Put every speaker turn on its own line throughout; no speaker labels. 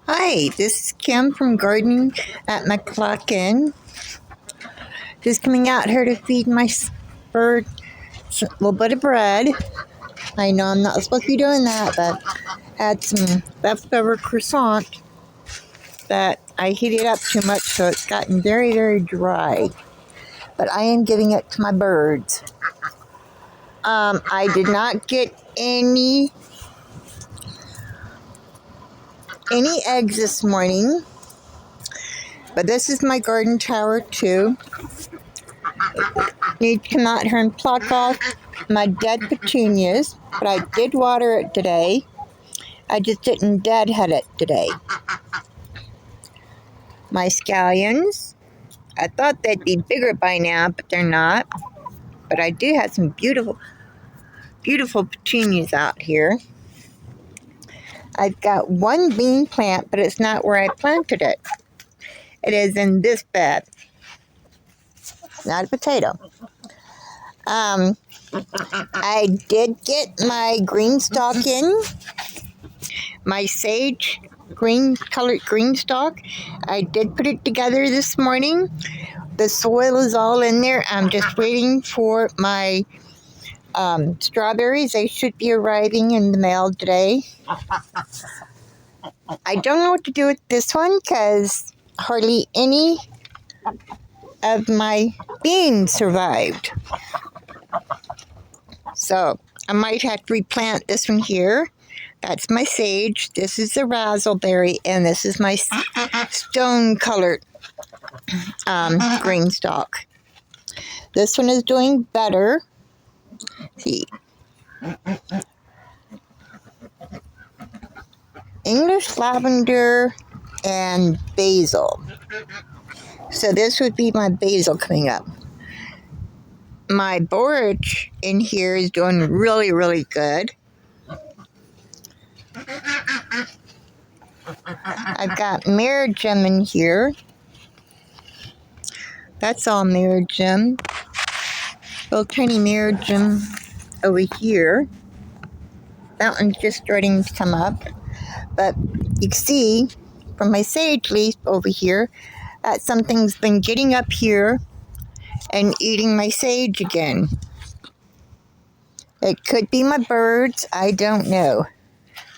Hi, this is Kim from Gardening at McClocken. Just coming out here to feed my bird a little bit of bread. I know I'm not supposed to be doing that, but had some leftover croissant that I heated up too much, so it's gotten very, very dry. But I am giving it to my birds. I did not get any eggs this morning, but this is my garden tower too. Need to come out here and pluck off my dead petunias, but I did water it today. I just didn't deadhead it today. My scallions, I thought they'd be bigger by now, but they're not. But I do have some beautiful, beautiful petunias out here. I've got one bean plant, but it's not where I planted it. It is in this bed. Not a potato. I did get my greenstalk in, my sage colored greenstalk. I did put it together this morning. The soil is all in there. I'm just waiting for my strawberries. They should be arriving in the mail today. I don't know what to do with this one because hardly any of my beans survived. So I might have to replant this one here. That's my sage. This is the razzleberry, and this is my stone-colored greenstalk. This one is doing better. See, English lavender and basil. So this would be my basil coming up. My borage in here is doing really, really good. I've got marigem in here. That's all marigem. Little tiny marigem over here. That one's just starting to come up. But you can see from my sage leaf over here that something's been getting up here and eating my sage again. It could be my birds. I don't know.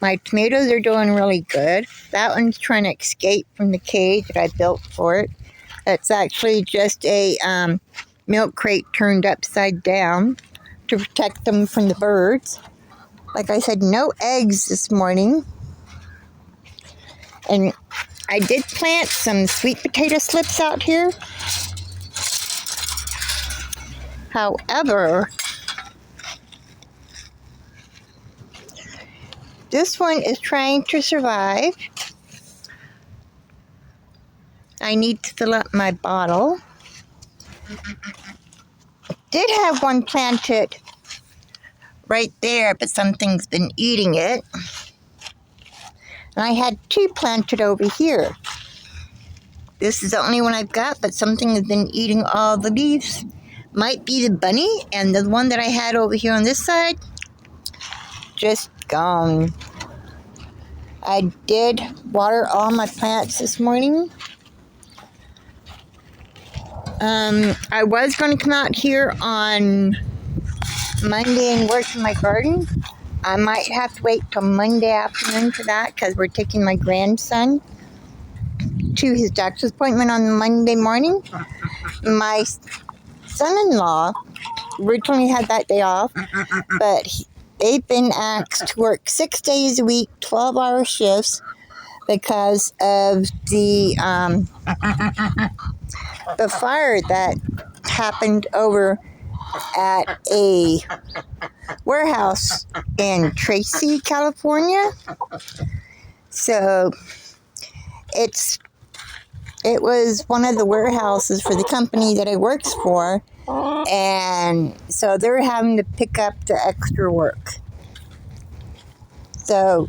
My tomatoes are doing really good. That one's trying to escape from the cage that I built for it. It's actually just a milk crate turned upside down to protect them from the birds. Like I said, no eggs this morning. And I did plant some sweet potato slips out here. However, this one is trying to survive. I need to fill up my bottle. Did have one planted right there, but something's been eating it. And I had two planted over here. This is the only one I've got, but something has been eating all the leaves. Might be the bunny, and the one that I had over here on this side, just gone. I did water all my plants this morning. I was going to come out here on Monday and work in my garden. I might have to wait till Monday afternoon for that because we're taking my grandson to his doctor's appointment on Monday morning. My son-in-law originally had that day off, but they've been asked to work 6 days a week, 12-hour shifts because of the fire that happened over at a warehouse in Tracy, California. So it was one of the warehouses for the company that I works for, and so they're having to pick up the extra work. So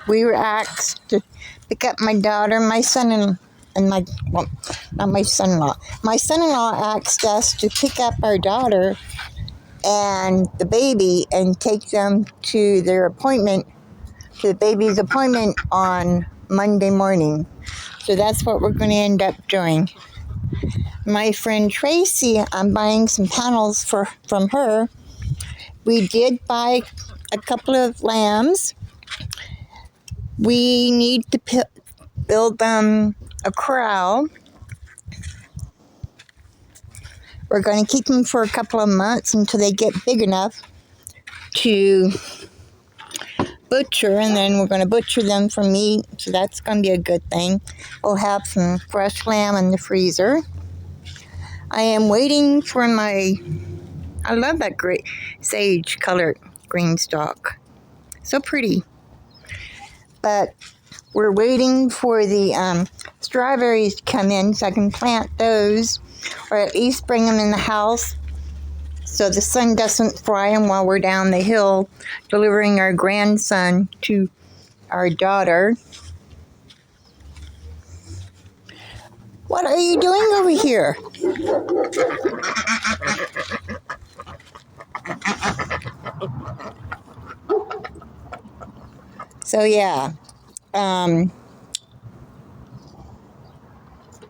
we were asked to pick up my daughter, my son, not my son-in-law. My son-in-law asked us to pick up our daughter and the baby and take them to their appointment, to the baby's appointment on Monday morning. So that's what we're going to end up doing. My friend Tracy, I'm buying some panels from her. We did buy a couple of lambs. We need to build them a corral. We're going to keep them for a couple of months until they get big enough to butcher, and then we're going to butcher them for meat, so that's going to be a good thing. We'll have some fresh lamb in the freezer. I am waiting for I love that great sage colored greenstalk. So pretty. But we're waiting for the strawberries to come in so I can plant those, or at least bring them in the house so the sun doesn't fry them while we're down the hill delivering our grandson to our daughter. What are you doing over here? So yeah,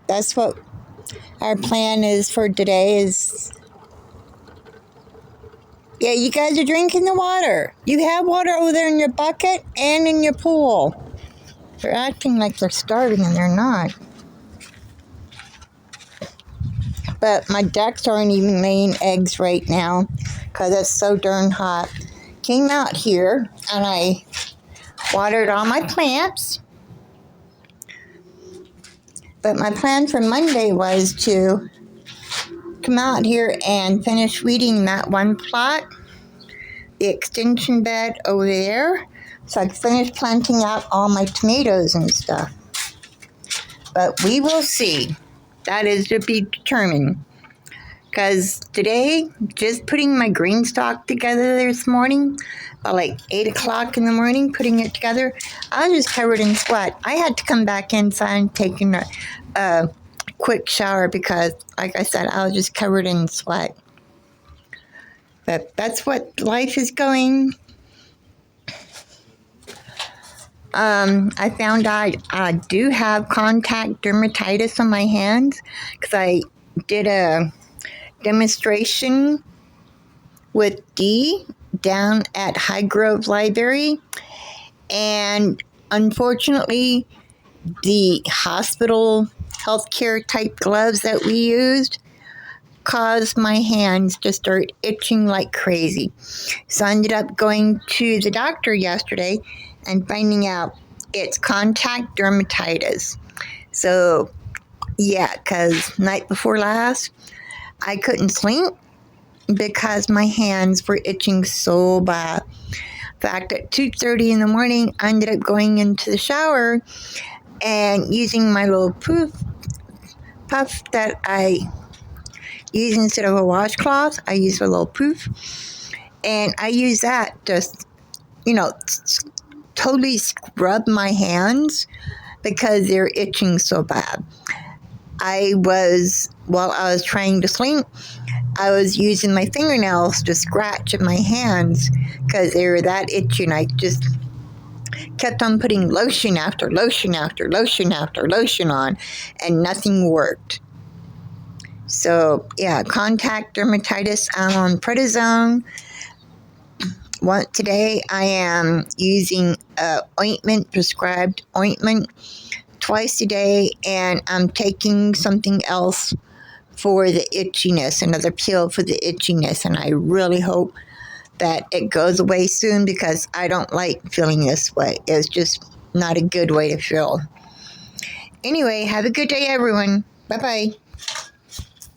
that's what our plan is for today is, yeah, you guys are drinking the water. You have water over there in your bucket and in your pool. They're acting like they're starving and they're not. But my ducks aren't even laying eggs right now because it's so darn hot. Came out here and I watered all my plants. But my plan for Monday was to come out here and finish weeding that one plot, the extension bed over there, so I could finish planting out all my tomatoes and stuff. But we will see. That is to be determined. Because today, just putting my greenstalk together this morning, by like 8 o'clock in the morning, putting it together, I was just covered in sweat. I had to come back inside and take a quick shower because, like I said, I was just covered in sweat. But that's what life is going. I found out I do have contact dermatitis on my hands because I did a demonstration with Dee down at High Grove Library, and unfortunately the hospital healthcare type gloves that we used caused my hands to start itching like crazy. So I ended up going to the doctor yesterday and finding out it's contact dermatitis. So yeah, because night before last I couldn't sleep because my hands were itching so bad. In fact, at 2:30 in the morning, I ended up going into the shower and using my little puff that I use instead of a washcloth. I use a little poof, and I use that just, totally scrub my hands because they're itching so bad. While I was trying to sleep, I was using my fingernails to scratch at my hands because they were that itchy, and I just kept on putting lotion after lotion after lotion after lotion on, and nothing worked. So, yeah, contact dermatitis, I'm on prednisone. Today I am using prescribed ointment twice a day, and I'm taking something else for the itchiness, another pill for the itchiness, and I really hope that it goes away soon because I don't like feeling this way. It's just not a good way to feel. Anyway, have a good day, everyone. Bye-bye.